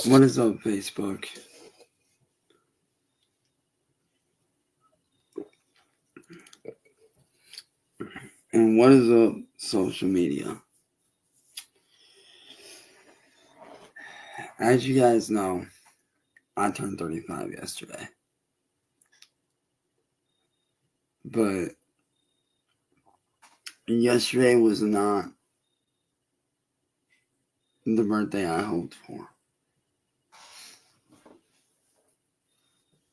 What is up, Facebook? And what is up, social media? As you guys know, I turned 35 yesterday. But yesterday was not the birthday I hoped for.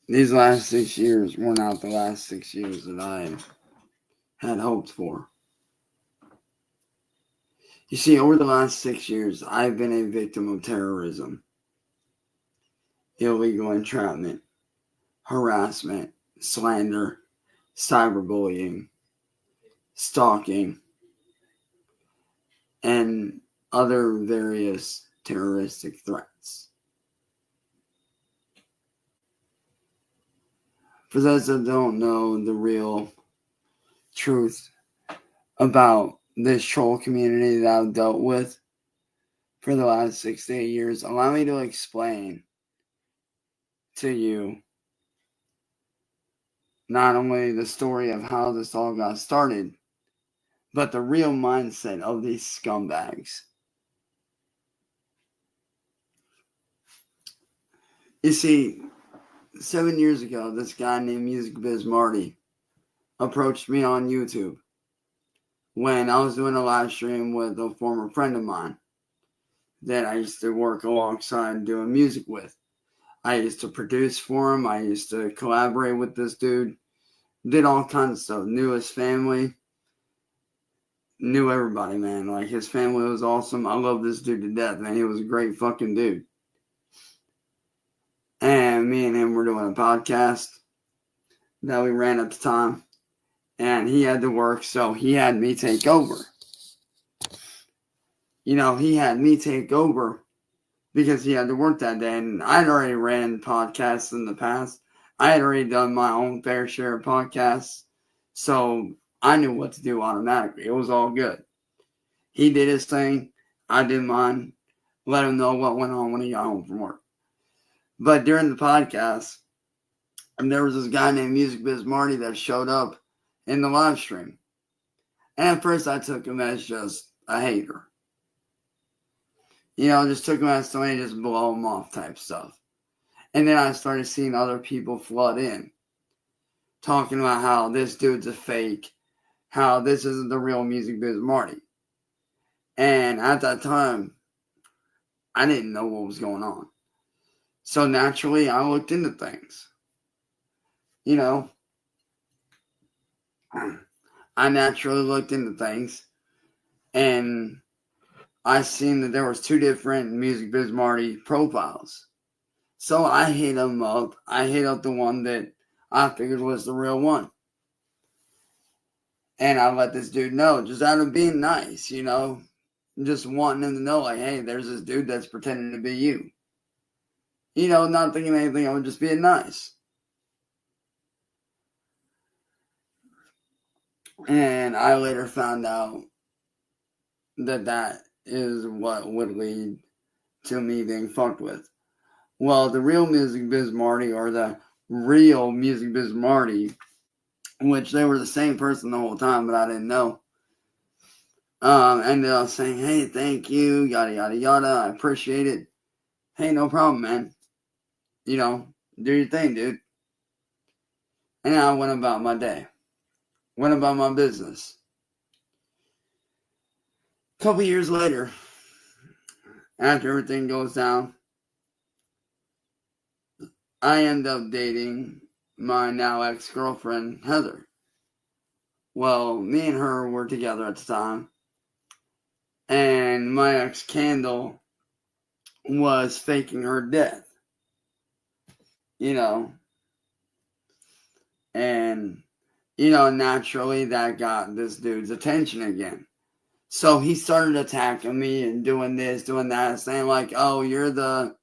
These last 6 years were not the last 6 years that I had hoped for. You see, over the last 6 years, I've been a victim of terrorism, illegal entrapment, harassment, slander, cyberbullying, stalking, and other various terroristic threats. For those that don't know the real truth about this troll community that I've dealt with for the last 6 to 8 years, allow me to explain to you not only the story of how this all got started, but the real mindset of these scumbags. You see, 7 years ago, this guy named Music Biz Marty approached me on YouTube when I was doing a live stream with a former friend of mine that I used to work alongside doing music with. I used to produce for him. I used to collaborate with this dude. Did all kinds of stuff. Knew his family. Knew everybody, man. Like, his family was awesome. I love this dude to death, man. He was a great fucking dude. And me and him were doing a podcast that we ran at the time. And he had to work, so he had me take over. He had me take over because he had to work that day. And I'd already ran podcasts in the past. I had already done my own fair share of podcasts. So I knew what to do automatically. It was all good. He did his thing. I did mine. Let him know what went on when he got home from work. But during the podcast, there was this guy named Music Biz Marty that showed up in the live stream. And at first I took him as just a hater. Just took him as somebody just blow him off type stuff. And then I started seeing other people flood in, talking about how this dude's a fake, how this isn't the real Music Biz Marty. And at that time, I didn't know what was going on. So naturally, I looked into things. I naturally looked into things, and I seen that there was 2 different Music Biz Marty profiles. So I hit them up. I hit up the one that I figured was the real one. And I let this dude know, just out of being nice, just wanting him to know, like, hey, there's this dude that's pretending to be you. Not thinking anything, I was just being nice. And I later found out that is what would lead to me being fucked with. Well, the real Music Biz Marty, or the real Music Biz Marty, which they were the same person the whole time, but I didn't know, ended up saying, hey, thank you, yada, yada, yada, I appreciate it. Hey, no problem, man. Do your thing, dude. And I went about my day. Went about my business. A couple years later, after everything goes down, I end up dating my now ex-girlfriend, Heather. Well, me and her were together at the time. And my ex, Candle, was faking her death. And, naturally that got this dude's attention again. So he started attacking me and doing this, doing that, saying like, oh, you're the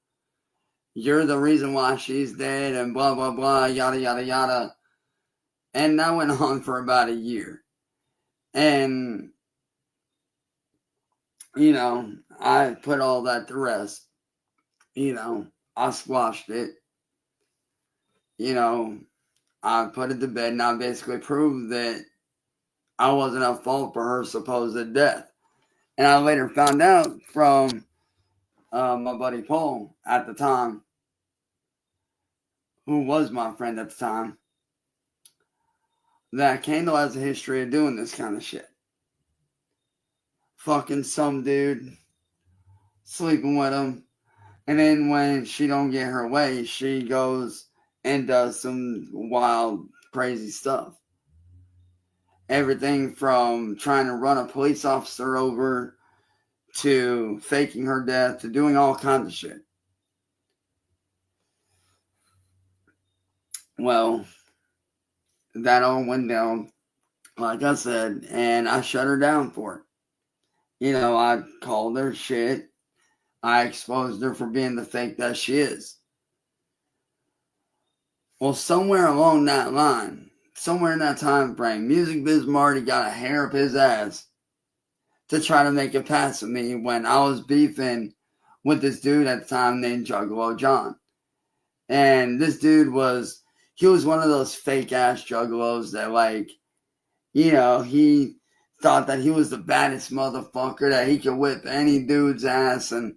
reason why she's dead and blah, blah, blah, yada, yada, yada. And that went on for about a year. And, I put all that to rest. I squashed it. I put it to bed, and I basically proved that I wasn't at fault for her supposed death. And I later found out from my buddy Paul at the time, who was my friend at the time, that Kendall has a history of doing this kind of shit. Fucking some dude, sleeping with him, and then when she don't get her way, she goes and does some wild, crazy stuff. Everything from trying to run a police officer over to faking her death to doing all kinds of shit. Well, that all went down, like I said, and I shut her down for it. I called her shit. I exposed her for being the fake that she is. Well, somewhere along that line, somewhere in that time frame, Music Biz Marty got a hair up his ass to try to make a pass at me when I was beefing with this dude at the time named Juggalo John. And this dude was one of those fake ass juggalos that he thought that he was the baddest motherfucker, that he could whip any dude's ass and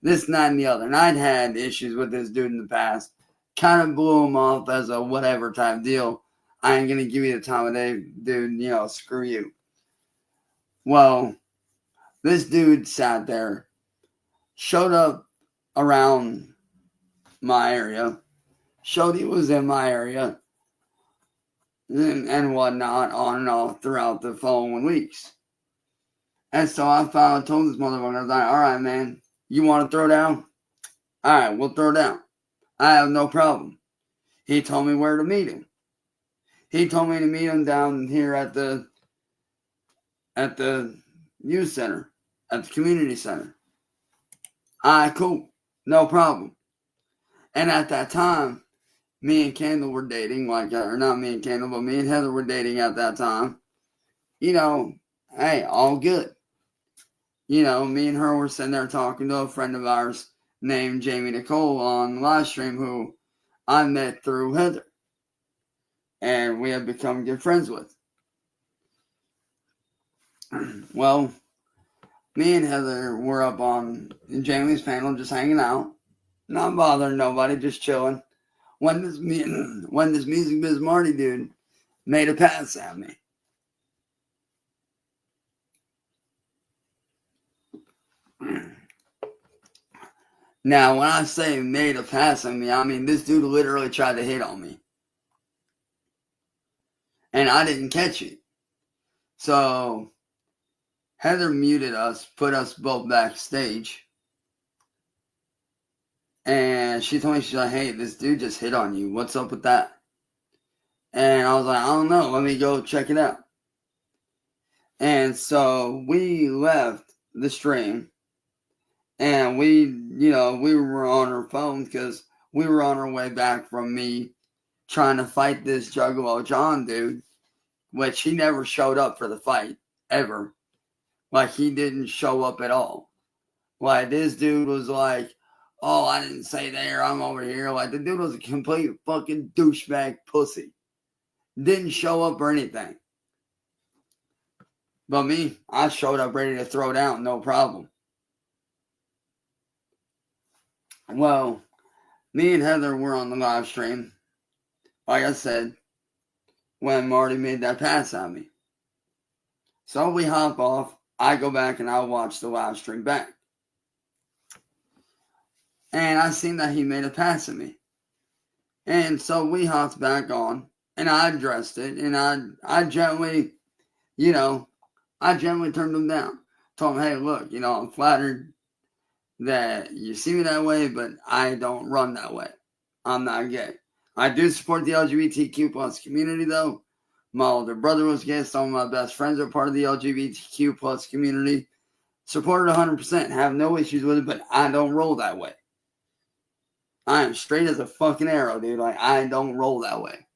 this, and that, and the other. And I'd had issues with this dude in the past. Kind of blew him off as a whatever type deal. I ain't gonna give you the time of day, dude, screw you. Well, this dude sat there, showed up around my area, showed he was in my area, and whatnot, on and off throughout the following weeks. And so I finally told this motherfucker, I was like, all right, man, you want to throw down? All right, we'll throw down. I have no problem. He told me where to meet him. He told me to meet him down here at the youth center, at the community center. All right, cool. No problem. And at that time, me and Kendall were dating, or not me and Kendall, but me and Heather were dating at that time. Hey, all good. Me and her were sitting there talking to a friend of ours named Jamie Nicole on live stream, who I met through Heather. And we have become good friends with. Well, me and Heather were up on Jamie's panel just hanging out. Not bothering nobody, just chilling. When this Music Biz Marty dude made a pass at me. Now, when I say made a pass at me, I mean this dude literally tried to hit on me. And I didn't catch it. So, Heather muted us, put us both backstage. And she told me, she's like, hey, this dude just hit on you. What's up with that? And I was like, I don't know. Let me go check it out. And so we left the stream. And we were on our phone because we were on our way back from me trying to fight this Juggalo John dude, which he never showed up for the fight, ever. He didn't show up at all. This dude was like, oh, I didn't say there, I'm over here. The dude was a complete fucking douchebag pussy. Didn't show up or anything. But me, I showed up ready to throw down, no problem. Well, me and Heather were on the live stream, like I said, when Marty made that pass at me. So we hop off, I go back and I watch the live stream back. And I seen that he made a pass at me. And so we hopped back on, and I addressed it, and I gently turned him down. Told him, hey, look, I'm flattered that you see me that way, but I don't run that way. I'm not gay. I do support the LGBTQ plus community, though. My older brother was gay. Some of my best friends are part of the LGBTQ plus community. Support it 100%. Have no issues with it, but I don't roll that way. I am straight as a fucking arrow, dude. I don't roll that way.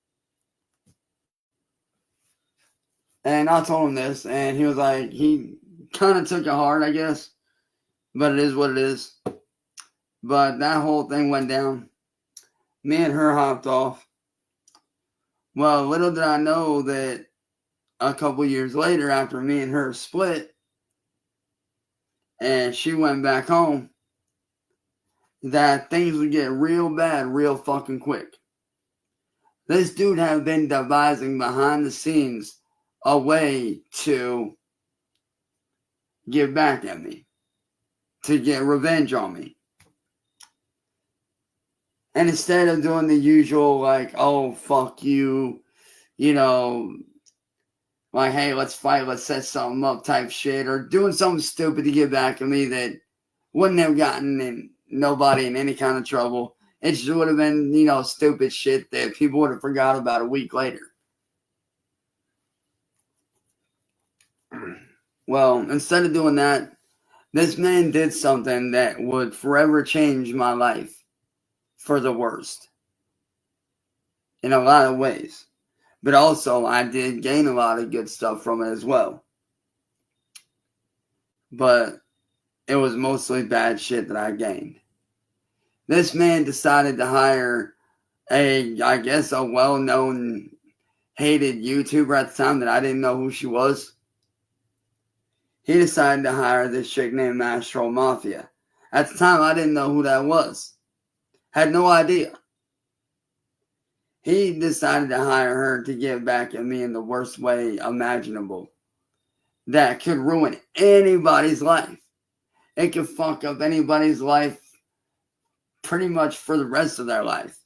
And I told him this, and he was like, he kind of took it hard, I guess. But it is what it is. But that whole thing went down. Me and her hopped off. Well, little did I know that a couple years later, after me and her split, and she went back home, that things would get real bad real fucking quick. This dude had been devising behind the scenes a way to get back at me, to get revenge on me. And instead of doing the usual, like, oh, fuck you, you know, like, hey, let's fight, let's set something up type shit, or doing something stupid to get back at me that wouldn't have gotten nobody in any kind of trouble. It just would have been, stupid shit that people would have forgot about a week later. Well, instead of doing that, this man did something that would forever change my life for the worst. In a lot of ways. But also, I did gain a lot of good stuff from it as well. But it was mostly bad shit that I gained. This man decided to hire a well-known, hated YouTuber at the time that I didn't know who she was. He decided to hire this chick named Astro Mafia. At the time, I didn't know who that was. Had no idea. He decided to hire her to get back at me in the worst way imaginable. That could ruin anybody's life. It could fuck up anybody's life pretty much for the rest of their life.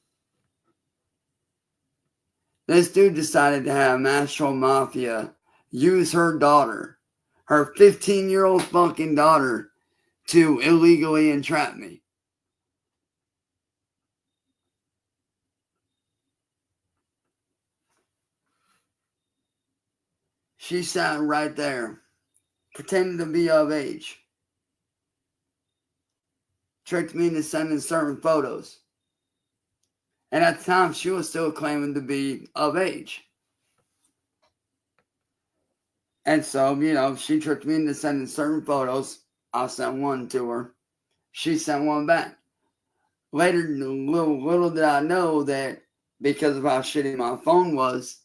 This dude decided to have Astro Mafia use her daughter, her 15-year-old fucking daughter, to illegally entrap me. She sat right there, pretending to be of age. Tricked me into sending certain photos. And at the time, she was still claiming to be of age. And so, she tricked me into sending certain photos. I sent one to her. She sent one back. Later, little did I know that because of how shitty my phone was,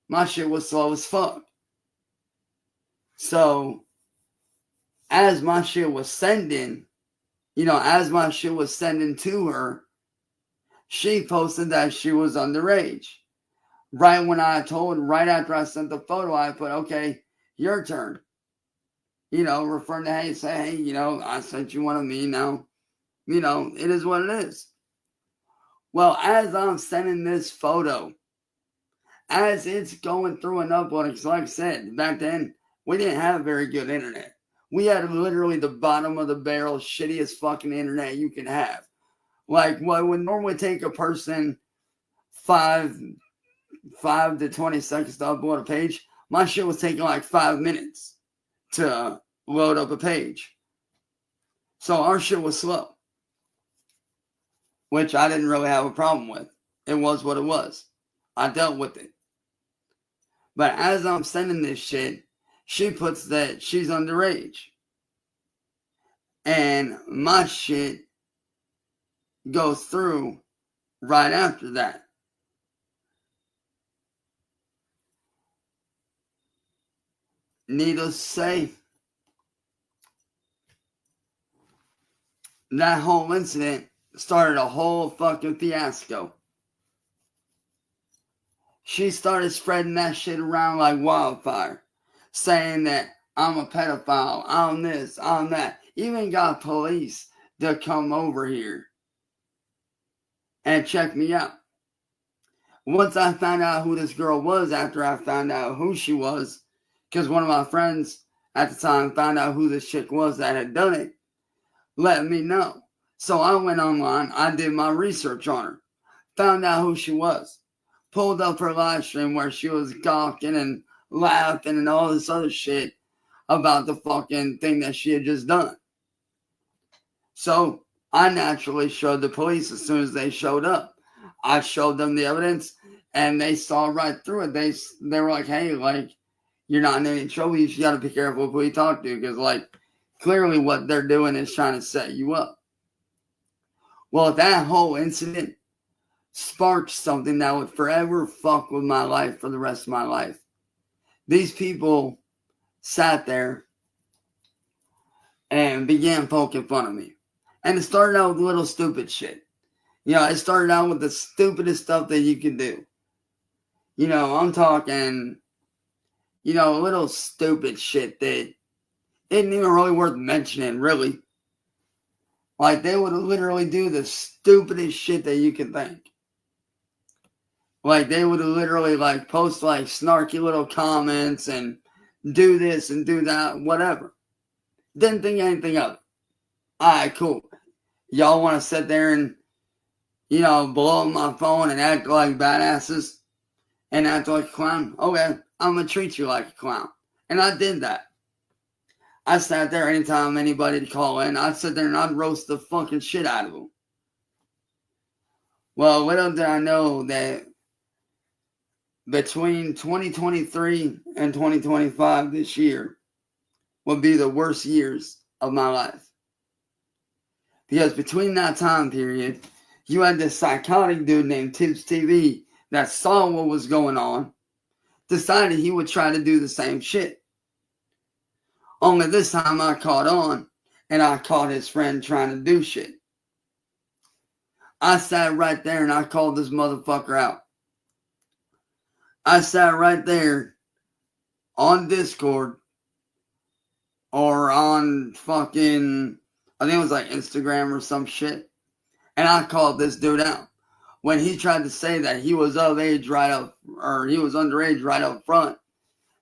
my shit was slow as fuck. So, as my shit was sending, to her, she posted that she was underage. Right after I sent the photo, I put, okay, your turn. Referring to, hey, I sent you one of me now. It is what it is. Well, as I'm sending this photo, as it's going through and uploading, because like I said, back then, we didn't have very good internet. We had literally the bottom of the barrel, shittiest fucking internet you can have. Like what would normally take a person 5 to 20 seconds to upload a page, my shit was taking like 5 minutes to load up a page. So our shit was slow, which I didn't really have a problem with. It was what it was. I dealt with it. But as I'm sending this shit, she puts that she's underage. And my shit goes through right after that. Needless to say, that whole incident started a whole fucking fiasco. She started spreading that shit around like wildfire, saying that I'm a pedophile, I'm this, I'm that. Even got police to come over here and check me out. Once I found out who this girl was, after I found out who she was, because one of my friends at the time found out who this chick was that had done it, let me know. So I went online, I did my research on her, found out who she was, pulled up her live stream where she was gawking and laughing and all this other shit about the fucking thing that she had just done. So I naturally showed the police as soon as they showed up. I showed them the evidence and they saw right through it. They were like, hey, like, you're not in any trouble. You just got to be careful who you talk to, because, like, clearly what they're doing is trying to set you up. Well, that whole incident sparked something that would forever fuck with my life for the rest of my life. These people sat there and began poking fun of me. And it started out with little stupid shit. It started out with the stupidest stuff that you can do. I'm talking, little stupid shit that isn't even really worth mentioning, really. Like, they would literally do the stupidest shit that you can think. Like, they would literally, post, snarky little comments and do this and do that, whatever. Didn't think anything of it. Alright, cool. Y'all want to sit there and, blow up my phone and act like badasses and act like a clown? Okay, I'm going to treat you like a clown. And I did that. I sat there anytime anybody would call in, I'd sit there and I'd roast the fucking shit out of them. Well, little did I know that between 2023 and 2025 this year would be the worst years of my life. Because between that time period, you had this psychotic dude named Tips TV that saw what was going on, decided he would try to do the same shit. Only this time I caught on, and I caught his friend trying to do shit. I sat right there and I called this motherfucker out. I sat right there on Discord or on fucking, I think it was like Instagram or some shit. And I called this dude out. When he tried to say that he was of age right up, or he was underage right up front,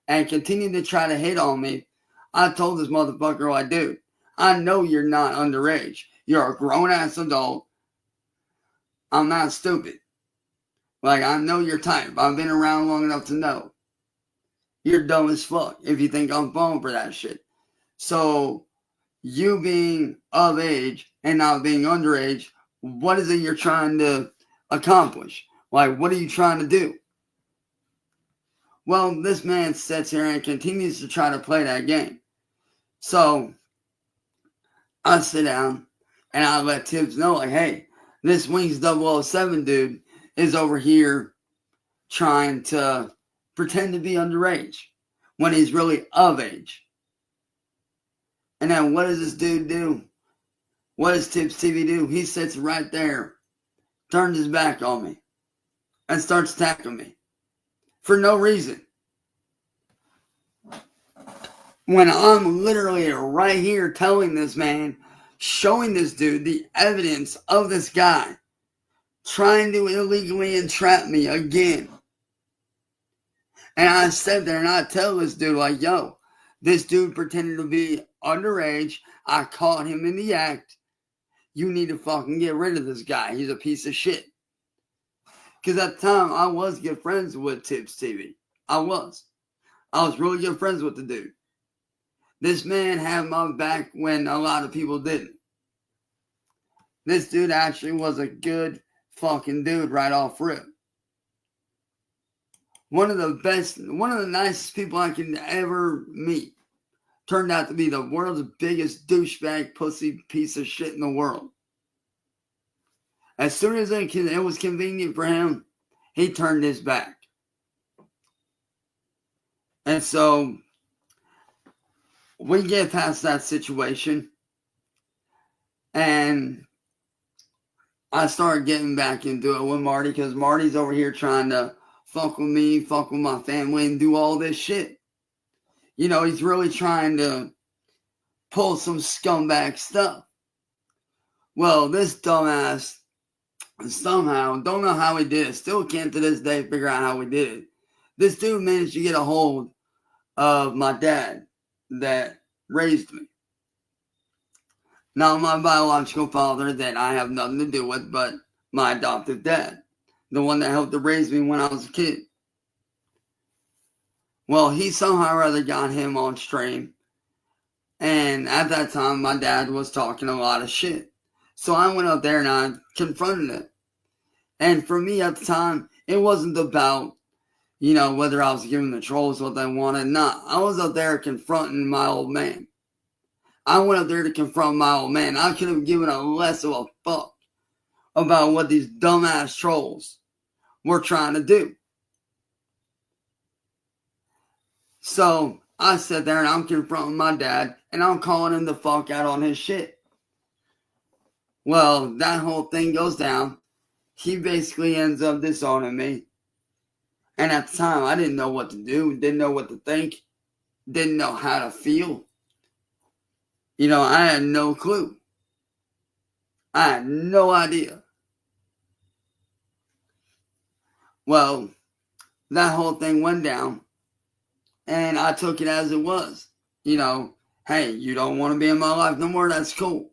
and continued to try to hit on me, I told this motherfucker, like, dude, I know you're not underage. You're a grown-ass adult. I'm not stupid. Like, I know your type. I've been around long enough to know. You're dumb as fuck if you think I'm falling for that shit. So, you being of age and not being underage, what is it you're trying to accomplish? Like, what are you trying to do? Well, this man sits here and continues to try to play that game. So, I sit down and I let Tibbs know, like, hey, this Wings 007 dude is over here trying to pretend to be underage when he's really of age. And then what does this dude do? What does Tips TV do? He sits right there, turns his back on me, and starts attacking me for no reason. When I'm literally right here telling this man, showing this dude the evidence of this guy trying to illegally entrap me again. And I sit there and I tell this dude, like, yo, this dude pretended to be underage. I caught him in the act. You need to fucking get rid of this guy. He's a piece of shit. Because at the time, I was good friends with Tips TV. I was really good friends with the dude. This man had my back when a lot of people didn't. This dude actually was a good fucking dude right off rip. One of the nicest people I can ever meet turned out to be the world's biggest douchebag pussy piece of shit in the world. As soon as it was convenient for him, he turned his back. And so, we get past that situation, and I started getting back into it with Marty, because Marty's over here trying to fuck with me, fuck with my family, and do all this shit. He's really trying to pull some scumbag stuff. Well, this dumbass, somehow, don't know how he did it, still can't to this day figure out how he did it. This dude managed to get a hold of my dad that raised me. Not my biological father that I have nothing to do with, but my adoptive dad. The one that helped to raise me when I was a kid. Well, he somehow or other got him on stream. And at that time, my dad was talking a lot of shit. So I went up there and I confronted it. And for me at the time, it wasn't about, whether I was giving the trolls what they wanted or not. I was up there confronting my old man. I went up there to confront my old man. I could have given a less of a fuck about what these dumbass trolls were trying to do. So I sit there and I'm confronting my dad and I'm calling him the fuck out on his shit. Well, that whole thing goes down. He basically ends up disowning me. And at the time, I didn't know what to do, didn't know what to think, didn't know how to feel. You know, I had no clue. I had no idea. Well, that whole thing went down, and I took it as it was. You know, hey, you don't want to be in my life no more, that's cool.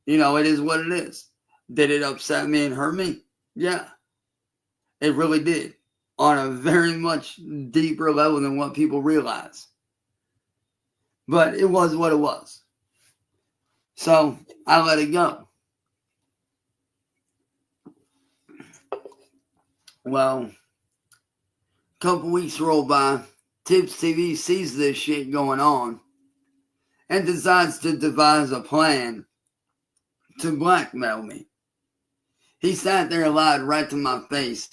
You know, it is what it is. Did it upset me and hurt me? Yeah, it really did. On a very much deeper level than what people realize. But it was what it was. So I let it go. Well, a couple weeks roll by. Tips TV sees this shit going on and decides to devise a plan to blackmail me. He sat there and lied right to my face.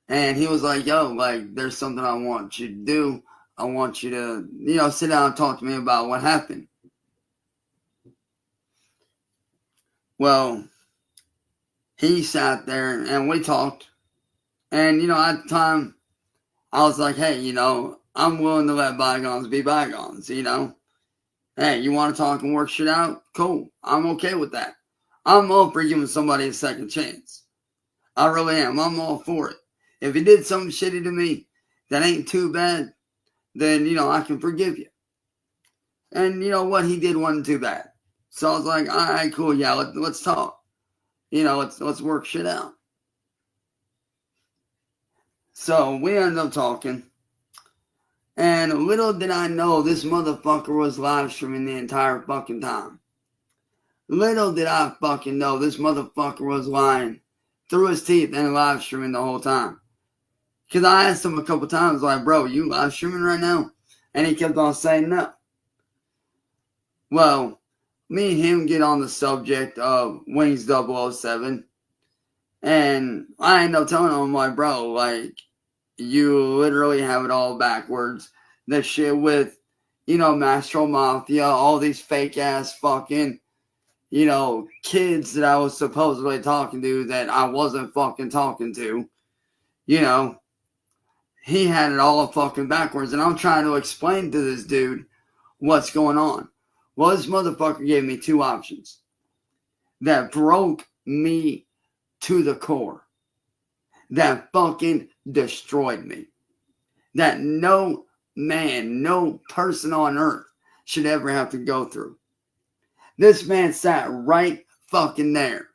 And he was like, yo, like, there's something I want you to do. I want you to, you know, sit down and talk to me about what happened. Well, he sat there and we talked. And, you know, at the time, I was like, hey, you know, I'm willing to let bygones be bygones, you know. Hey, you want to talk and work shit out? Cool. I'm okay with that. I'm all for giving somebody a second chance. I really am. I'm all for it. If he did something shitty to me that ain't too bad, then, you know, I can forgive you. And, you know, what he did wasn't too bad. So I was like, all right, cool. Yeah, let's talk. You know, let's work shit out. So we ended up talking. And little did I know this motherfucker was live streaming the entire fucking time. Little did I fucking know this motherfucker was lying through his teeth and live streaming the whole time. Because I asked him a couple times, like, bro, you live streaming right now? And he kept on saying no. Well, me and him get on the subject of Wings 007. And I end up telling him, like, bro, like, you literally have it all backwards. The shit with, you know, Mastro Mafia, all these fake ass fucking, you know, kids that I was supposedly talking to that I wasn't fucking talking to. You know, he had it all fucking backwards. And I'm trying to explain to this dude what's going on. Well, this motherfucker gave me two options that broke me to the core. That fucking destroyed me. That no man, no person on earth should ever have to go through. This man sat right fucking there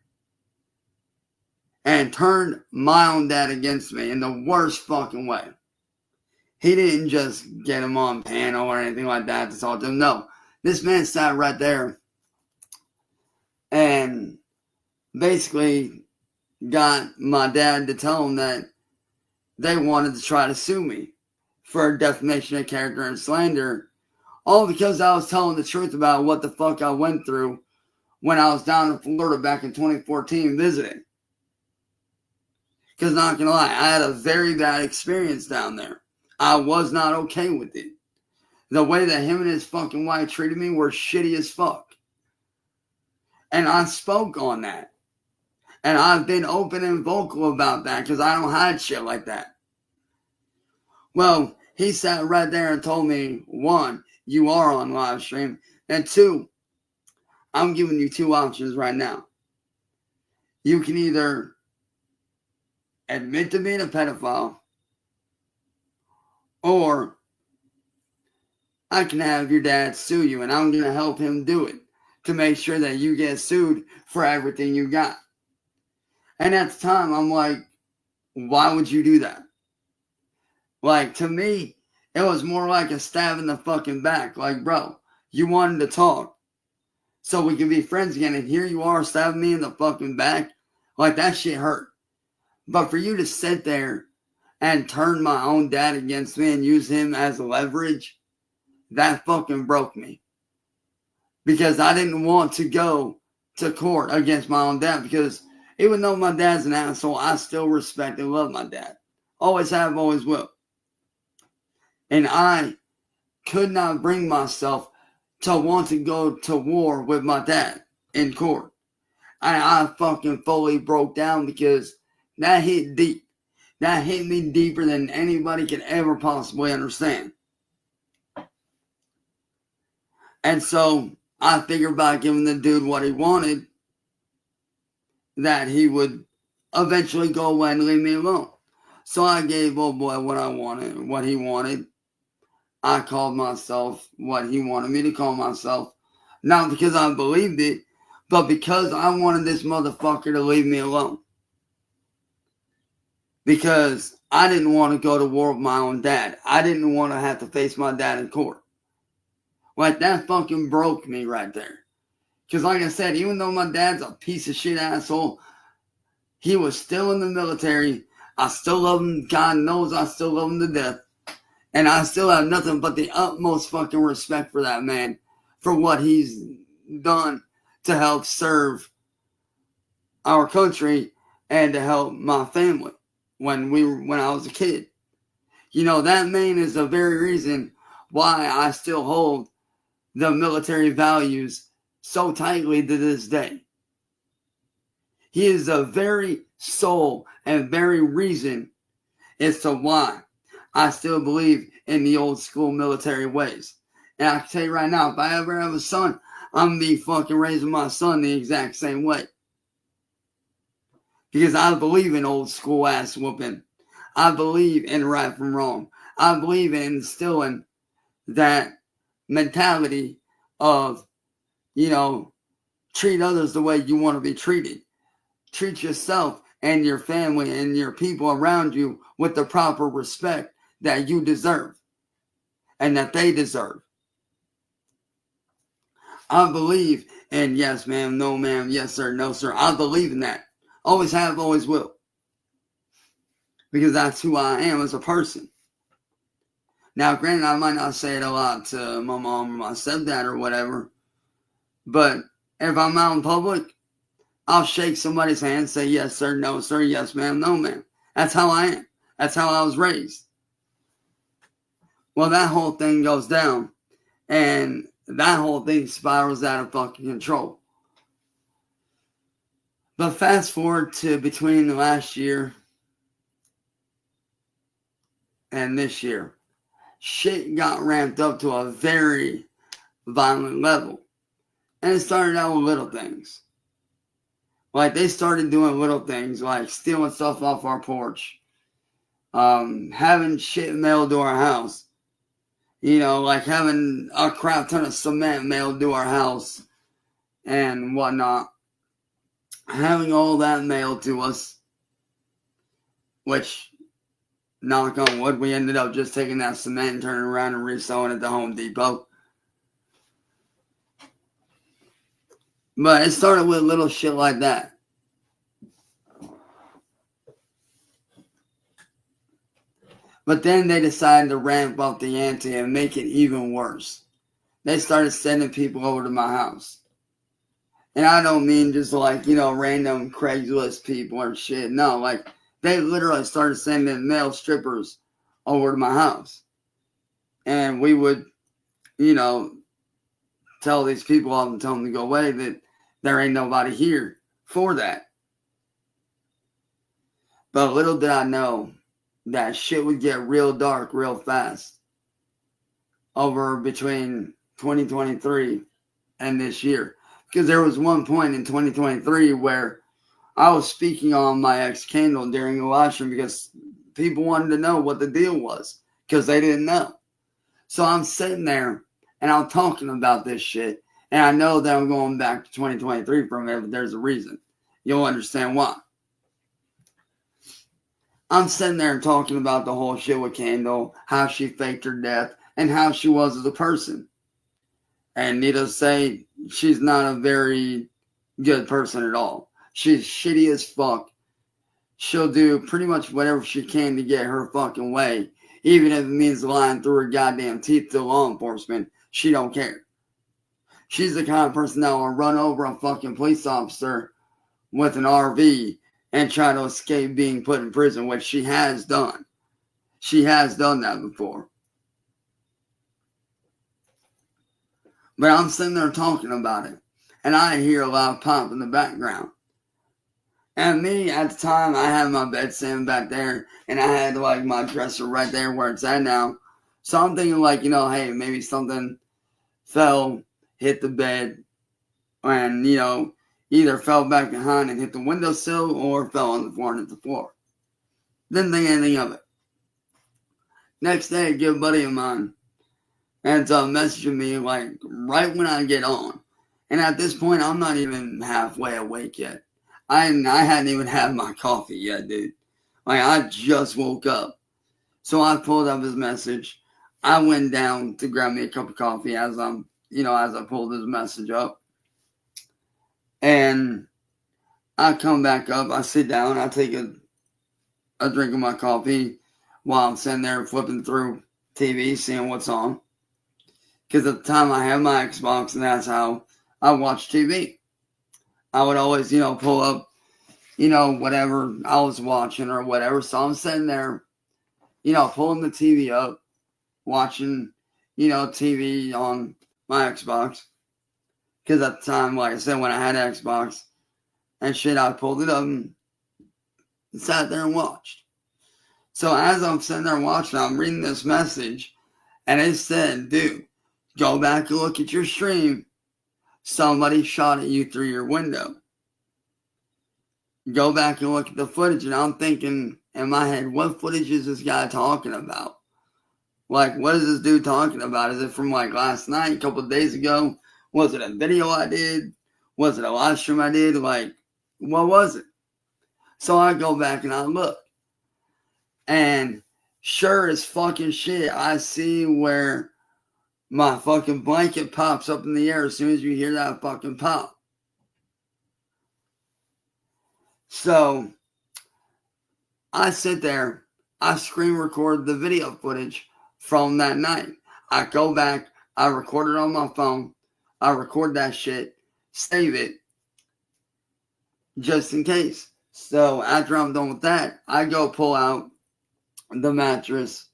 and turned my own dad against me in the worst fucking way. He didn't just get him on panel or anything like that to talk to him. No, this man sat right there and basically got my dad to tell him that they wanted to try to sue me for defamation of character and slander, all because I was telling the truth about what the fuck I went through when I was down in Florida back in 2014 visiting. Because not gonna lie, I had a very bad experience down there. I was not okay with it. The way that him and his fucking wife treated me were shitty as fuck. And I spoke on that. And I've been open and vocal about that because I don't hide shit like that. Well, he sat right there and told me, one, you are on live stream. And two, I'm giving you two options right now. You can either admit to being a pedophile, or I can have your dad sue you, and I'm going to help him do it to make sure that you get sued for everything you got. And at the time, I'm like, why would you do that? Like, to me, it was more like a stab in the fucking back. Like, bro, you wanted to talk so we can be friends again, and here you are stabbing me in the fucking back. Like, that shit hurt. But for you to sit there and turn my own dad against me and use him as leverage, that fucking broke me. Because I didn't want to go to court against my own dad, because even though my dad's an asshole, I still respect and love my dad. Always have, always will. And I could not bring myself to want to go to war with my dad in court. I fucking fully broke down because that hit deep. That hit me deeper than anybody could ever possibly understand. And so I figured by giving the dude what he wanted, that he would eventually go away and leave me alone. So I gave old boy what I wanted, what he wanted. I called myself what he wanted me to call myself. Not because I believed it, but because I wanted this motherfucker to leave me alone. Because I didn't want to go to war with my own dad. I didn't want to have to face my dad in court. Like, that fucking broke me right there. Because like I said, even though my dad's a piece of shit asshole, he was still in the military. I still love him. God knows I still love him to death. And I still have nothing but the utmost fucking respect for that man, for what he's done to help serve our country and to help my family when I was a kid. You know, that man is the very reason why I still hold the military values so tightly to this day. He is the very soul and very reason as to why I still believe in the old school military ways. And I can tell you right now, if I ever have a son, I'm going to be fucking raising my son the exact same way. Because I believe in old school ass whooping. I believe in right from wrong. I believe in instilling that mentality of, treat others the way you want to be treated. Treat yourself and your family and your people around you with the proper respect that you deserve and that they deserve. I believe in yes ma'am, no ma'am, yes sir, no sir. I believe in that. Always have, always will. Because that's who I am as a person. Now, granted, I might not say it a lot to my mom or my stepdad or whatever, but if I'm out in public, I'll shake somebody's hand, say yes sir, no sir, yes ma'am, no ma'am. That's how I am. That's how I was raised. Well, that whole thing goes down, and that whole thing spirals out of fucking control. But fast forward to between last year and this year, shit got ramped up to a very violent level. And it started out with little things. Like, they started doing little things, like stealing stuff off our porch, having shit mailed to our house, like having a crap ton of cement mailed to our house and whatnot. Having all that mailed to us, which, knock on wood, we ended up just taking that cement and turning around and reselling it at the Home Depot. But it started with little shit like that. But then they decided to ramp up the ante and make it even worse. They started sending people over to my house. And I don't mean just like, random Craigslist people or shit. No, like, they literally started sending male strippers over to my house. And we would, tell these people off and tell them to go away, that there ain't nobody here for that. But little did I know that shit would get real dark real fast over between 2023 and this year. Because there was one point in 2023 where I was speaking on my ex-candle during the live stream because people wanted to know what the deal was because they didn't know. So I'm sitting there and I'm talking about this shit, and I know that I'm going back to 2023 from it, but there's a reason. You'll understand why. I'm sitting there talking about the whole shit with Kendall, how she faked her death, and how she was as a person. And needless to say, she's not a very good person at all. She's shitty as fuck. She'll do pretty much whatever she can to get her fucking way. Even if it means lying through her goddamn teeth to law enforcement, she don't care. She's the kind of person that will run over a fucking police officer with an RV and try to escape being put in prison, which she has done. She has done that before. But I'm sitting there talking about it, and I hear a loud pop in the background. And me, at the time, I had my bed sitting back there, and I had like my dresser right there where it's at now. So I'm thinking like, hey, maybe something fell, hit the bed, and, either fell back behind and hit the windowsill or fell on the floor and hit the floor. Didn't think anything of it. Next day, a good buddy of mine ends up messaging me like right when I get on. And at this point, I'm not even halfway awake yet. I hadn't even had my coffee yet, dude. Like, I just woke up. So I pulled up his message. I went down to grab me a cup of coffee as I pulled his message up. And I come back up, I sit down, I take a drink of my coffee while I'm sitting there flipping through TV, seeing what's on. Because at the time I had my Xbox, and that's how I watched TV. I would always, pull up, whatever I was watching or whatever. So I'm sitting there, pulling the TV up, watching, TV on my Xbox. Because at the time, like I said, when I had an Xbox and shit, I pulled it up and sat there and watched. So as I'm sitting there watching, I'm reading this message, and it said, dude, go back and look at your stream. Somebody shot at you through your window. Go back and look at the footage. And I'm thinking in my head, what footage is this guy talking about? Like, what is this dude talking about? Is it from like last night, a couple of days ago? Was it a video I did? Was it a live stream I did? Like, what was it? So I go back and I look. And sure as fucking shit, I see where my fucking blanket pops up in the air as soon as you hear that fucking pop. So I sit there, I screen record the video footage from that night. I go back, I record it on my phone, I record that shit, save it, just in case. So after I'm done with that, I go pull out the mattress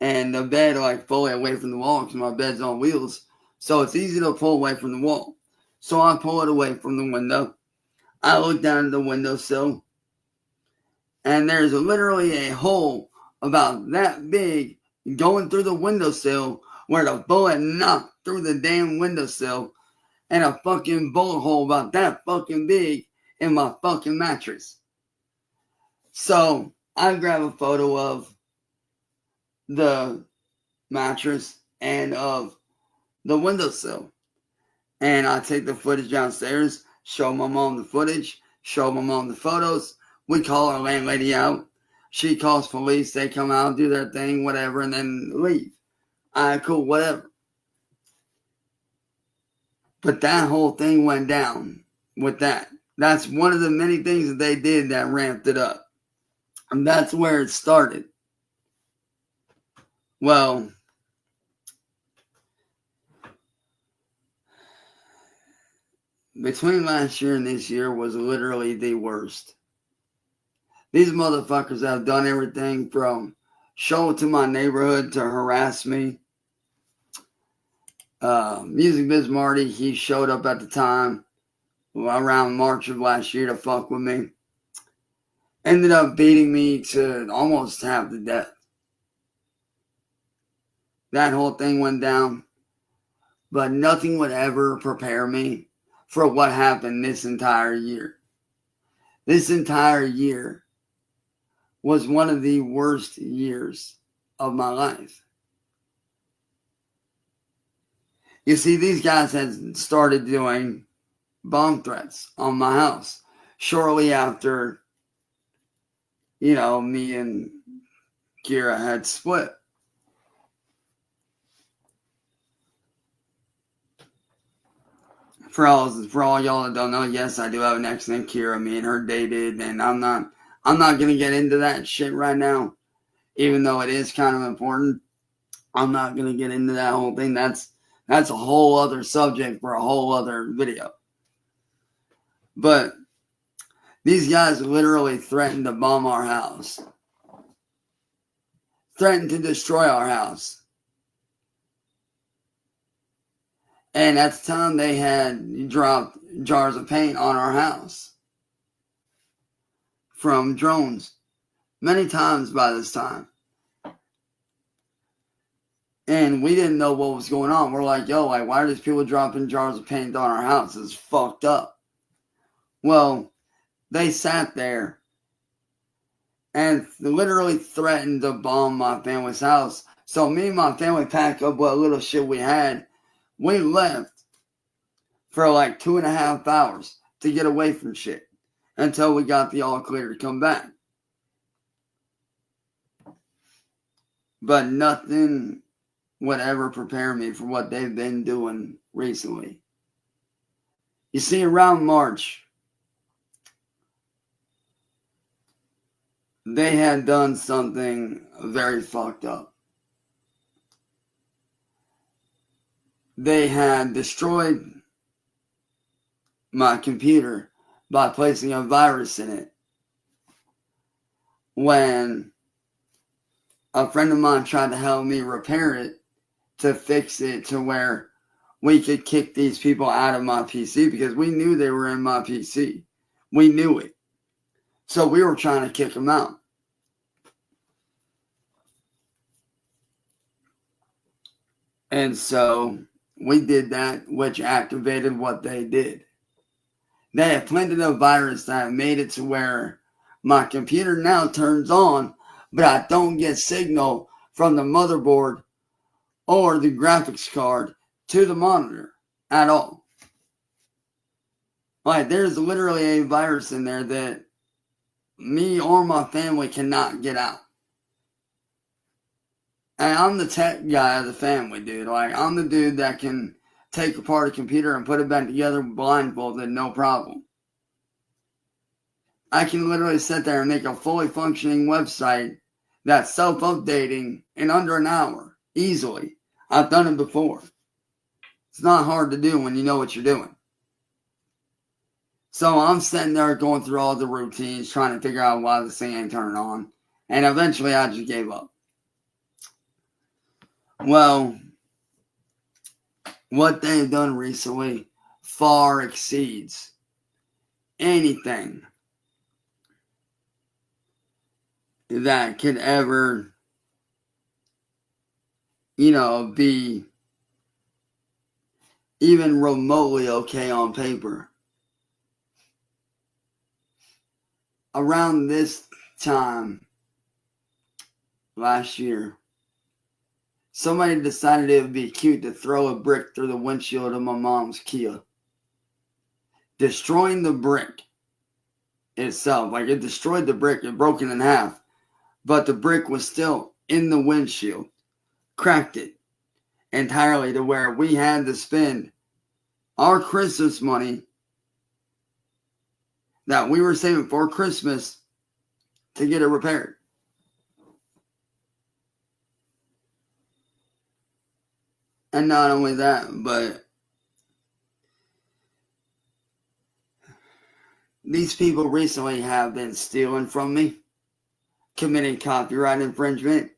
and the bed like fully away from the wall because my bed's on wheels. So it's easy to pull away from the wall. So I pull it away from the window. I look down at the windowsill, and there's literally a hole about that big going through the windowsill where the bullet knocked through the damn windowsill, and a fucking bullet hole about that fucking big in my fucking mattress. So I grab a photo of the mattress and of the windowsill, and I take the footage downstairs, show my mom the footage, show my mom the photos. We call our landlady out. She calls police. They come out, do their thing, whatever, and then leave. All right, cool, whatever. But that whole thing went down with that. That's one of the many things that they did that ramped it up. And that's where it started. Well, between last year and this year was literally the worst. These motherfuckers have done everything from show to my neighborhood to harass me. Music Biz Marty, he showed up at the time around March of last year to fuck with me. Ended up beating me to almost half to death. That whole thing went down. But nothing would ever prepare me for what happened this entire year. This entire year was one of the worst years of my life. You see, these guys had started doing bomb threats on my house shortly after, me and Kira had split. For all y'all that don't know, yes, I do have an ex named Kira. Me and her dated, and I'm not gonna get into that shit right now, even though it is kind of important. I'm not gonna get into that whole thing. That's That's a whole other subject for a whole other video. But these guys literally threatened to bomb our house. Threatened to destroy our house. And at the time they had dropped jars of paint on our house. From drones. Many times by this time. And we didn't know what was going on. We're like, yo, like, why are these people dropping jars of paint on our house? It's fucked up. Well, they sat there and literally threatened to bomb my family's house. So me and my family packed up what little shit we had. We left for like 2.5 hours to get away from shit until we got the all clear to come back. But nothing would ever prepare me for what they've been doing recently. You see, around March, they had done something very fucked up. They had destroyed my computer by placing a virus in it. When a friend of mine tried to help me repair it to fix it to where we could kick these people out of my PC because we knew they were in my PC. We knew it. So we were trying to kick them out. And so we did that, which activated what they did. They had planted a virus that made it to where my computer now turns on, but I don't get signal from the motherboard or the graphics card to the monitor at all. Like, there's literally a virus in there that me or my family cannot get out. And I'm the tech guy of the family, dude. Like, I'm the dude that can take apart a computer and put it back together blindfolded, no problem. I can literally sit there and make a fully functioning website that's self-updating in under an hour, easily. I've done it before. It's not hard to do when you know what you're doing. So I'm sitting there going through all the routines, trying to figure out why this thing ain't turning on. And eventually I just gave up. Well, what they've done recently far exceeds anything that could ever, be even remotely okay on paper. Around this time last year, somebody decided it would be cute to throw a brick through the windshield of my mom's Kia. Destroying the brick itself. Like, it destroyed the brick. It broke it in half. But the brick was still in the windshield. Cracked it entirely to where we had to spend our Christmas money that we were saving for Christmas to get it repaired. And not only that, but these people recently have been stealing from me, committing copyright infringement,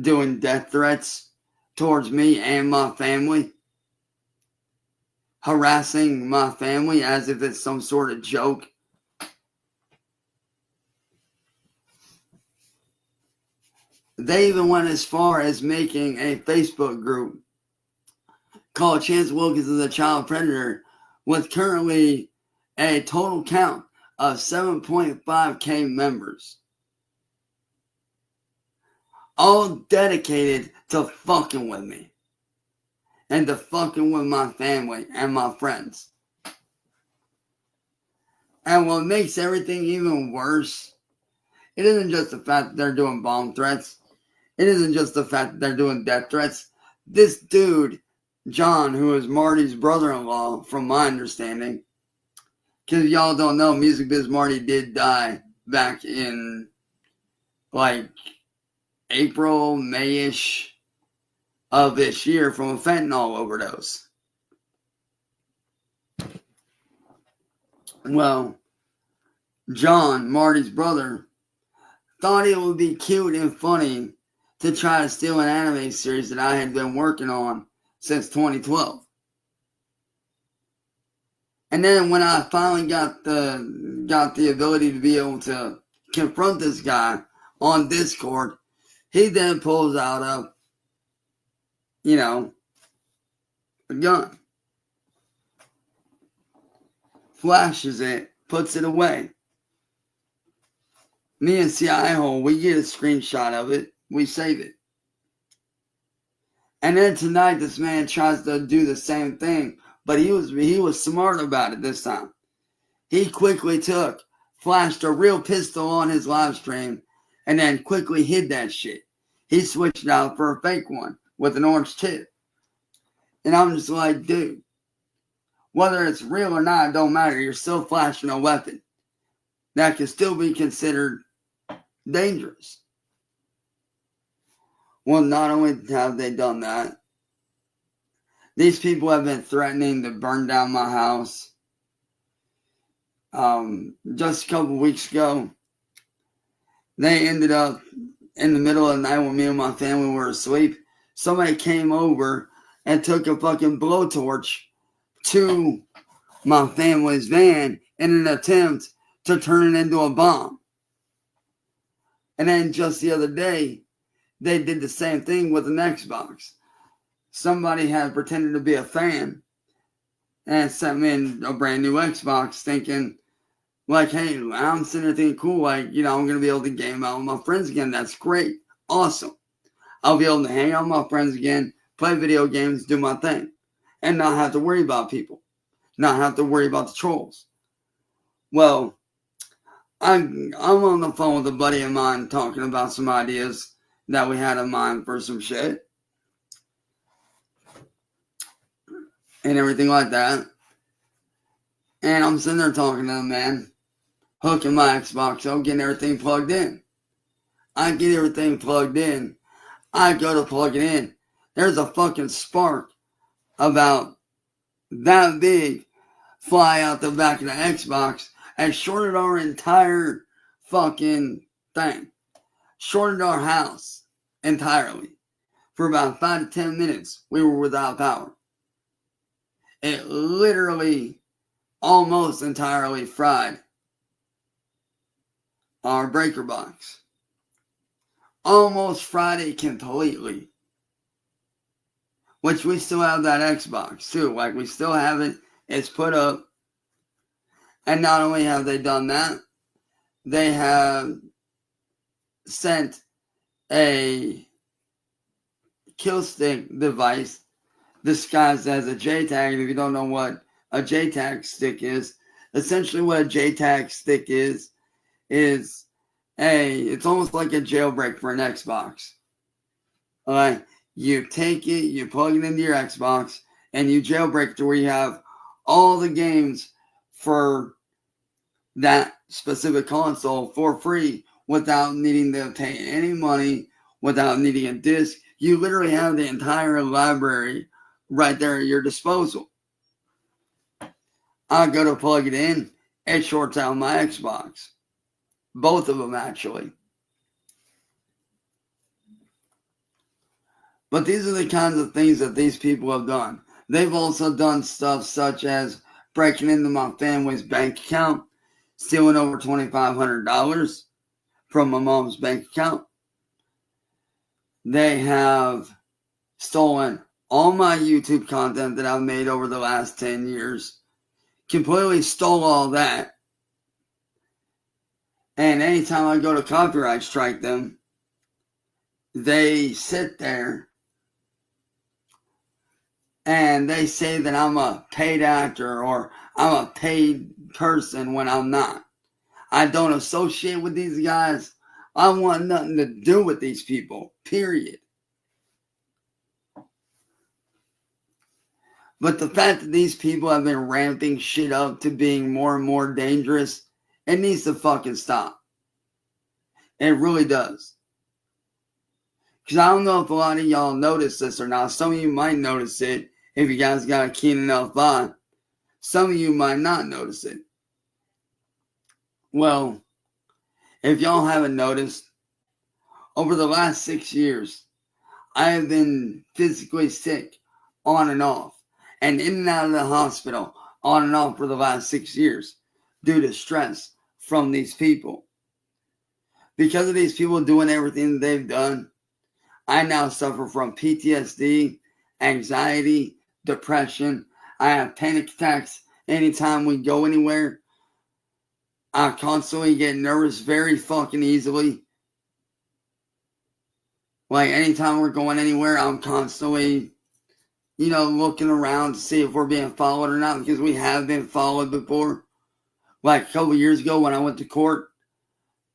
doing death threats towards me and my family, harassing my family as if it's some sort of joke. They even went as far as making a Facebook group called Chance Wilkins is a Child Predator with currently a total count of 7.5K members. All dedicated to fucking with me. And to fucking with my family and my friends. And what makes everything even worse, it isn't just the fact that they're doing bomb threats. It isn't just the fact that they're doing death threats. This dude, John, who is Marty's brother-in-law, from my understanding, because y'all don't know, Music Biz Marty did die back in, like, April, May-ish of this year from a fentanyl overdose. Well, John, Marty's brother, thought it would be cute and funny to try to steal an anime series that I had been working on since 2012. And then when I finally got the ability to be able to confront this guy on Discord, he then pulls out a gun, flashes it, puts it away. Me and CI we get a screenshot of it, we save it. And then tonight this man tries to do the same thing, but he was smart about it this time. He quickly flashed a real pistol on his live stream, and then quickly hid that shit. He switched out for a fake one with an orange tip. And I'm just like, dude, whether it's real or not, it don't matter. You're still flashing a weapon that can still be considered dangerous. Well, not only have they done that, these people have been threatening to burn down my house. Just a couple weeks ago, they ended up in the middle of the night when me and my family were asleep. Somebody came over and took a fucking blowtorch to my family's van in an attempt to turn it into a bomb. And then just the other day, they did the same thing with an Xbox. Somebody had pretended to be a fan and sent me a brand new Xbox thinking, like, hey, I'm sitting there thinking, cool, like, I'm going to be able to game out with my friends again. That's great. Awesome. I'll be able to hang out with my friends again, play video games, do my thing, and not have to worry about people, not have to worry about the trolls. Well, I'm on the phone with a buddy of mine talking about some ideas that we had in mind for some shit and everything like that. And I'm sitting there talking to the man, hooking my Xbox up, getting everything plugged in. I get everything plugged in. I go to plug it in. There's a fucking spark about that big fly out the back of the Xbox and shorted our entire fucking thing. Shorted our house entirely. For about 5 to 10 minutes, we were without power. It literally almost entirely fried our breaker box. Almost fried it completely. Which we still have that Xbox too. Like, we still have it. It's put up. And not only have they done that, they have sent a kill stick device disguised as a JTAG. And if you don't know what a JTAG stick is, essentially what a JTAG stick is it's almost like a jailbreak for an Xbox. Alright, you take it, you plug it into your Xbox, and you jailbreak to where you have all the games for that specific console for free without needing to pay any money, without needing a disc. You literally have the entire library right there at your disposal. I go to plug it in, it shorts out my Xbox. Both of them, actually. But these are the kinds of things that these people have done. They've also done stuff such as breaking into my family's bank account, stealing over $2,500 from my mom's bank account. They have stolen all my YouTube content that I've made over the last 10 years. Completely stole all that. And anytime I go to copyright strike them, they sit there and they say that I'm a paid actor or I'm a paid person when I'm not. I don't associate with these guys. I want nothing to do with these people, period. But the fact that these people have been ramping shit up to being more and more dangerous, it needs to fucking stop. It really does. Because I don't know if a lot of y'all notice this or not. Some of you might notice it if you guys got a keen enough eye. Some of you might not notice it. Well, if y'all haven't noticed, over the last 6 years, I have been physically sick on and off, and in and out of the hospital on and off for the last 6 years due to stress from these people. Because of these people doing everything that they've done, I now suffer from PTSD, anxiety, depression. I have panic attacks anytime we go anywhere. I constantly get nervous very fucking easily. Like, anytime we're going anywhere, I'm constantly, looking around to see if we're being followed or not, because we have been followed before. Like, a couple years ago when I went to court,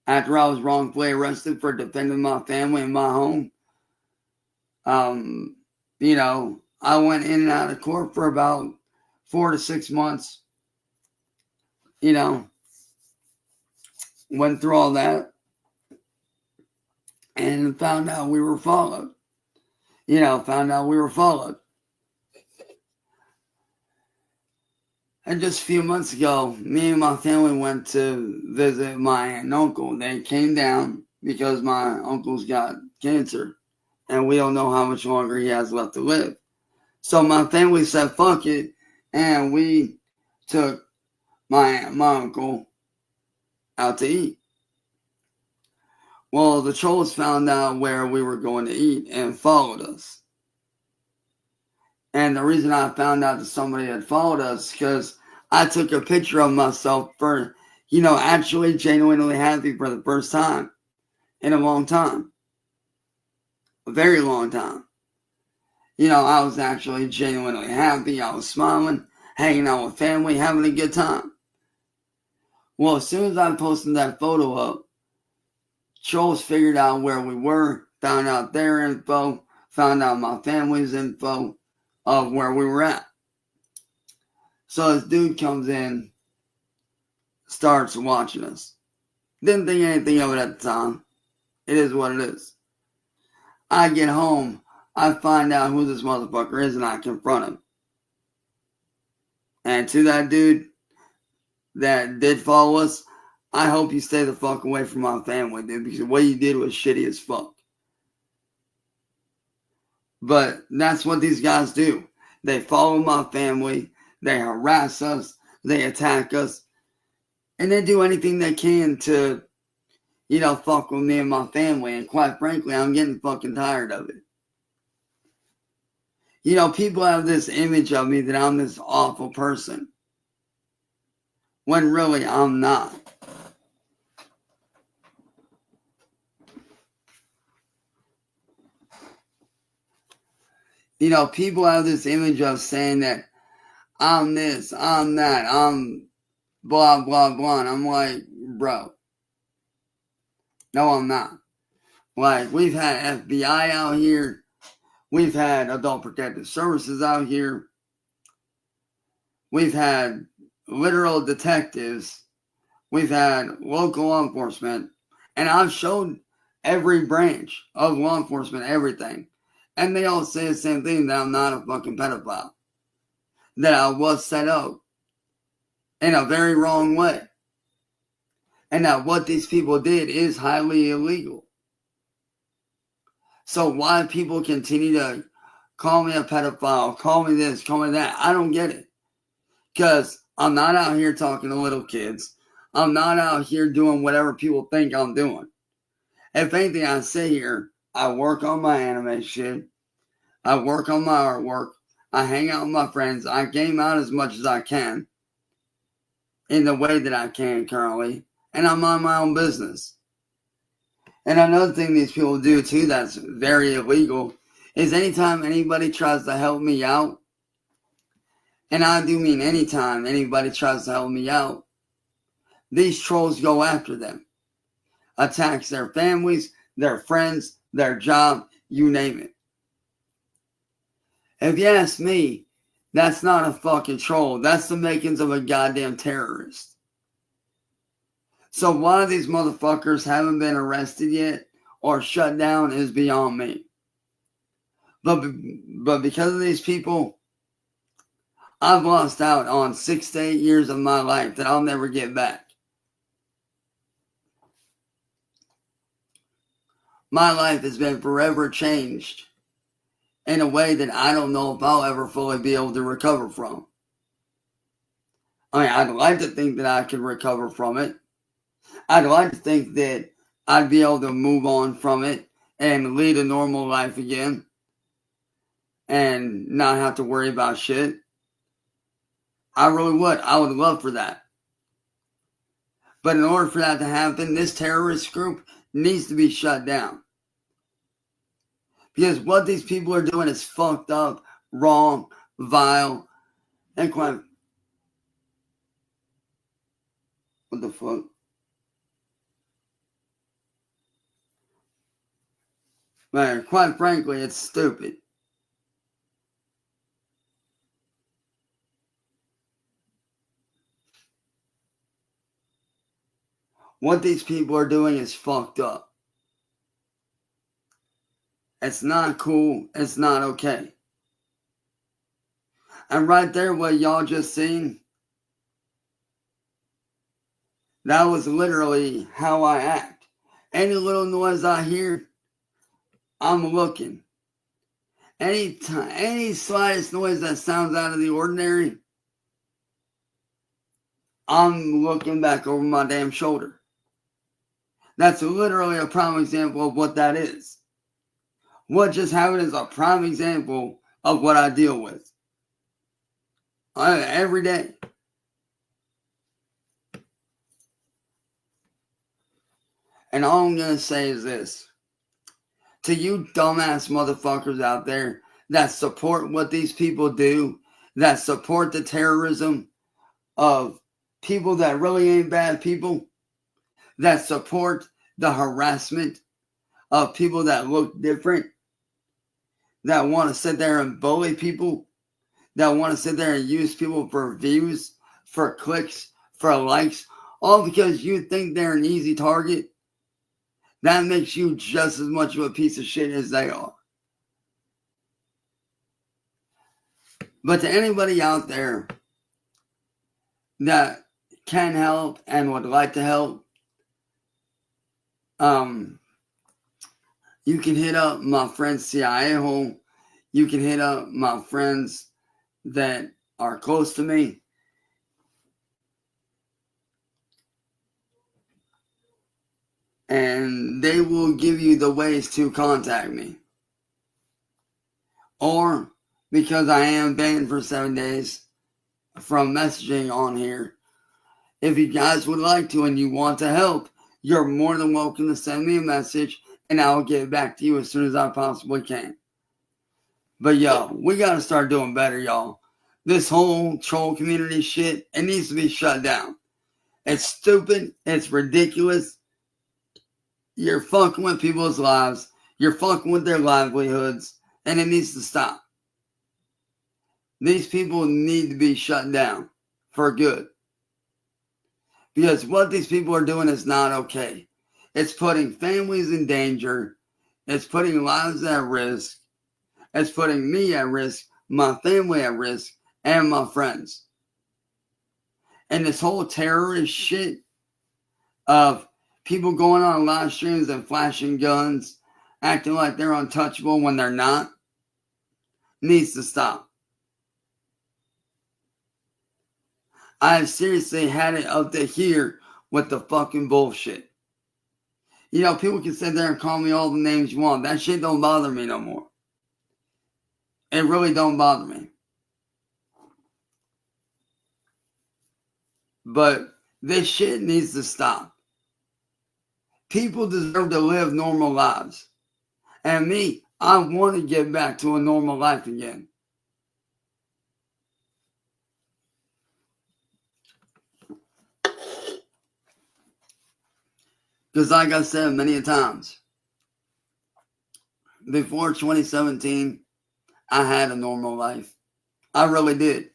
after I was wrongfully arrested for defending my family and my home, I went in and out of court for about 4 to 6 months. Went through all that and found out we were followed. And just a few months ago, me and my family went to visit my aunt and uncle. They came down because my uncle's got cancer, and we don't know how much longer he has left to live. So my family said, fuck it, and we took my aunt and my uncle out to eat. Well, the trolls found out where we were going to eat and followed us. And the reason I found out that somebody had followed us is because I took a picture of myself for, actually genuinely happy for the first time in a long time. A very long time. I was actually genuinely happy. I was smiling, hanging out with family, having a good time. Well, as soon as I posted that photo up, trolls figured out where we were, found out their info, found out my family's info of where we were at. So this dude comes in, starts watching us. Didn't think anything of it at the time. It is what it is. I get home, I find out who this motherfucker is, and I confront him. And to that dude that did follow us, I hope you stay the fuck away from my family, dude, because what you did was shitty as fuck. But that's what these guys do. They follow my family, they harass us, they attack us, and they do anything they can to, fuck with me and my family. And quite frankly, I'm getting fucking tired of it. People have this image of me that I'm this awful person, when really I'm not. People have this image of saying that I'm this, I'm that, I'm blah, blah, blah. And I'm like, bro, no, I'm not. Like, we've had FBI out here. We've had Adult Protective Services out here. We've had literal detectives. We've had local law enforcement. And I've showed every branch of law enforcement everything. And they all say the same thing, that I'm not a fucking pedophile. That I was set up in a very wrong way. And that what these people did is highly illegal. So why people continue to call me a pedophile, call me this, call me that, I don't get it. Because I'm not out here talking to little kids. I'm not out here doing whatever people think I'm doing. If anything, I sit here, I work on my anime shit. I work on my artwork. I hang out with my friends. I game out as much as I can in the way that I can currently. And I'm on my own business. And another thing these people do too that's very illegal is anytime anybody tries to help me out, and I do mean anytime anybody tries to help me out, these trolls go after them. Attacks their families, their friends, their job, you name it. If you ask me, that's not a fucking troll. That's the makings of a goddamn terrorist. So why these motherfuckers haven't been arrested yet, or shut down is beyond me. But because of these people, I've lost out on 6 to 8 years of my life that I'll never get back. My life has been forever changed in a way that I don't know if I'll ever fully be able to recover from. I mean, I'd like to think that I could recover from it. I'd like to think that I'd be able to move on from it and lead a normal life again and not have to worry about shit. I really would. I would love for that. But in order for that to happen, this terrorist group needs to be shut down. Because what these people are doing is fucked up, wrong, vile, and quite... What the fuck? Man, quite frankly, it's stupid. What these people are doing is fucked up. It's not cool. It's not okay. And right there, what y'all just seen, that was literally how I act. Any little noise I hear, I'm looking. Any slightest noise that sounds out of the ordinary, I'm looking back over my damn shoulder. That's literally a prime example of what that is. What just happened is a prime example of what I deal with every day. And all I'm going to say is this. To you dumbass motherfuckers out there that support what these people do, that support the terrorism of people that really ain't bad people, that support the harassment of people that look different, that want to sit there and bully people, that want to sit there and use people for views, for clicks, for likes, all because you think they're an easy target. That makes you just as much of a piece of shit as they are. But to anybody out there that can help and would like to help, you can hit up my friend's CIA hole. You can hit up my friends that are close to me. And they will give you the ways to contact me. Or, because I am banned for 7 days from messaging on here, if you guys would like to and you want to help, you're more than welcome to send me a message and I'll get back to you as soon as I possibly can. But yo, we gotta start doing better, y'all. This whole troll community shit, it needs to be shut down. It's stupid. It's ridiculous. You're fucking with people's lives. You're fucking with their livelihoods. And it needs to stop. These people need to be shut down for good. Because what these people are doing is not okay. It's putting families in danger. It's putting lives at risk. It's putting me at risk, my family at risk, and my friends. And this whole terrorist shit of people going on live streams and flashing guns, acting like they're untouchable when they're not, needs to stop. I've seriously had it up to here with the fucking bullshit. You know, people can sit there and call me all the names you want. That shit don't bother me no more. It really don't bother me. But this shit needs to stop. People deserve to live normal lives. And me, I want to get back to a normal life again. Because like I said many times, before 2017, I had a normal life. I really did.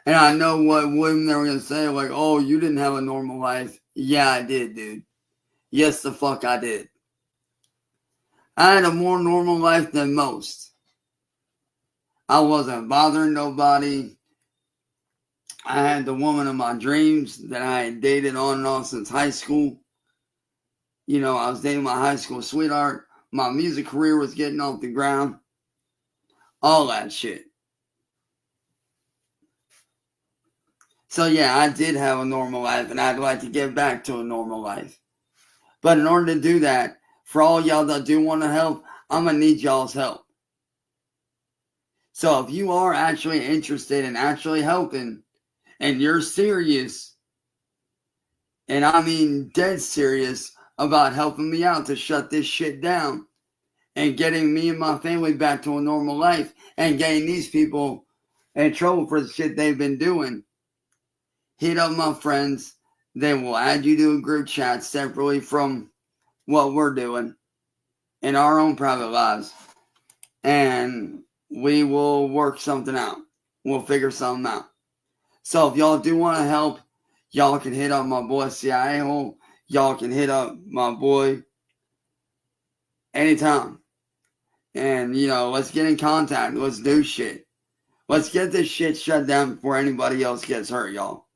And I know what women they were going to say, like, oh, you didn't have a normal life. Yeah, I did, dude. Yes, the fuck I did. I had a more normal life than most. I wasn't bothering nobody. I had the woman of my dreams that I had dated on and off since high school. You know, I was dating my high school sweetheart. My music career was getting off the ground. All that shit. So yeah, I did have a normal life, and I'd like to get back to a normal life. But in order to do that, for all y'all that do want to help, I'm going to need y'all's help. So if you are actually interested in actually helping, and you're serious, and I mean dead serious about helping me out to shut this shit down and getting me and my family back to a normal life and getting these people in trouble for the shit they've been doing, hit up my friends. They will add you to a group chat separately from what we're doing in our own private lives. And we will work something out. We'll figure something out. So if y'all do want to help, y'all can hit up my boy CIA Hole. Y'all can hit up my boy anytime. And, you know, let's get in contact. Let's do shit. Let's get this shit shut down before anybody else gets hurt, y'all.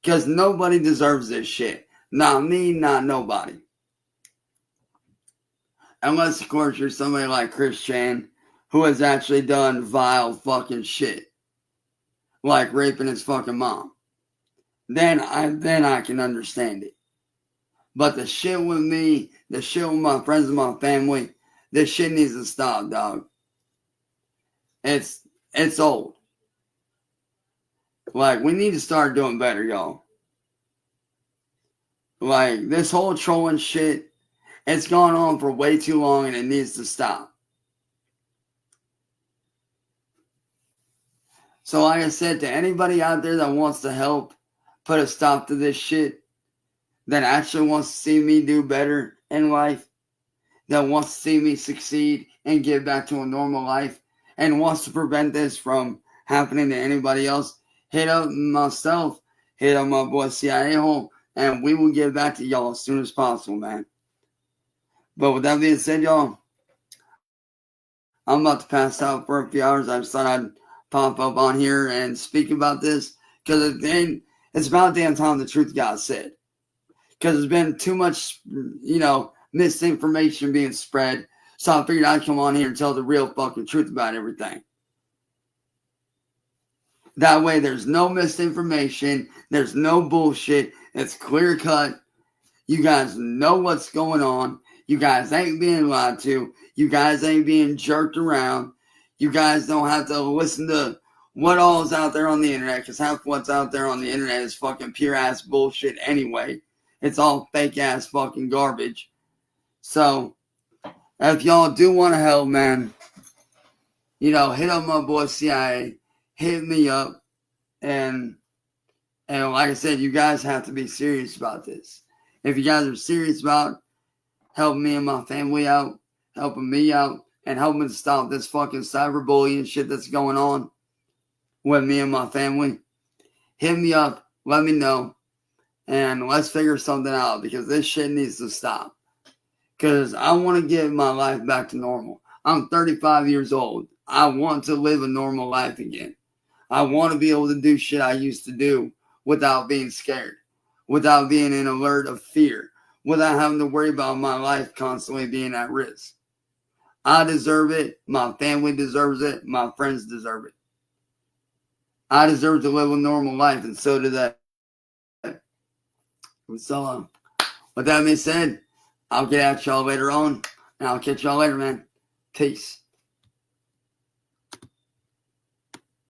Because nobody deserves this shit. Not me, not nobody. Unless, of course, you're somebody like Chris Chan, who has actually done vile fucking shit. Like raping his fucking mom. Then I can understand it. But the shit with me, the shit with my friends and my family, this shit needs to stop, dog. It's old. Like, we need to start doing better, y'all. Like, this whole trolling shit, it's gone on for way too long and it needs to stop. So like I said, to anybody out there that wants to help put a stop to this shit, that actually wants to see me do better in life, that wants to see me succeed and get back to a normal life, and wants to prevent this from happening to anybody else, hit up myself, hit up my boy CIA Hole, and we will get back to y'all as soon as possible, man. But with that being said, y'all, I'm about to pass out for a few hours. I just thought I'd pop up on here and speak about this, because it's about damn time the truth got said. Because there's been too much, you know, misinformation being spread. So I figured I'd come on here and tell the real fucking truth about everything. That way there's no misinformation. There's no bullshit. It's clear cut. You guys know what's going on. You guys ain't being lied to. You guys ain't being jerked around. You guys don't have to listen to what all is out there on the internet, because half what's out there on the internet is fucking pure ass bullshit anyway. It's all fake ass fucking garbage. So, if y'all do want to help, man, you know, hit up my boy CIA, hit me up, and like I said, you guys have to be serious about this. If you guys are serious about helping me and my family out, helping me out, and helping to stop this fucking cyberbullying shit that's going on with me and my family, hit me up, let me know, and let's figure something out, because this shit needs to stop. Because I want to get my life back to normal. I'm 35 years old. I want to live a normal life again. I want to be able to do shit I used to do without being scared, without being in alert of fear, without having to worry about my life constantly being at risk. I deserve it. My family deserves it. My friends deserve it. I deserve to live a normal life, and so do they. So, with that being said, I'll get at y'all later on, and I'll catch y'all later, man. Peace.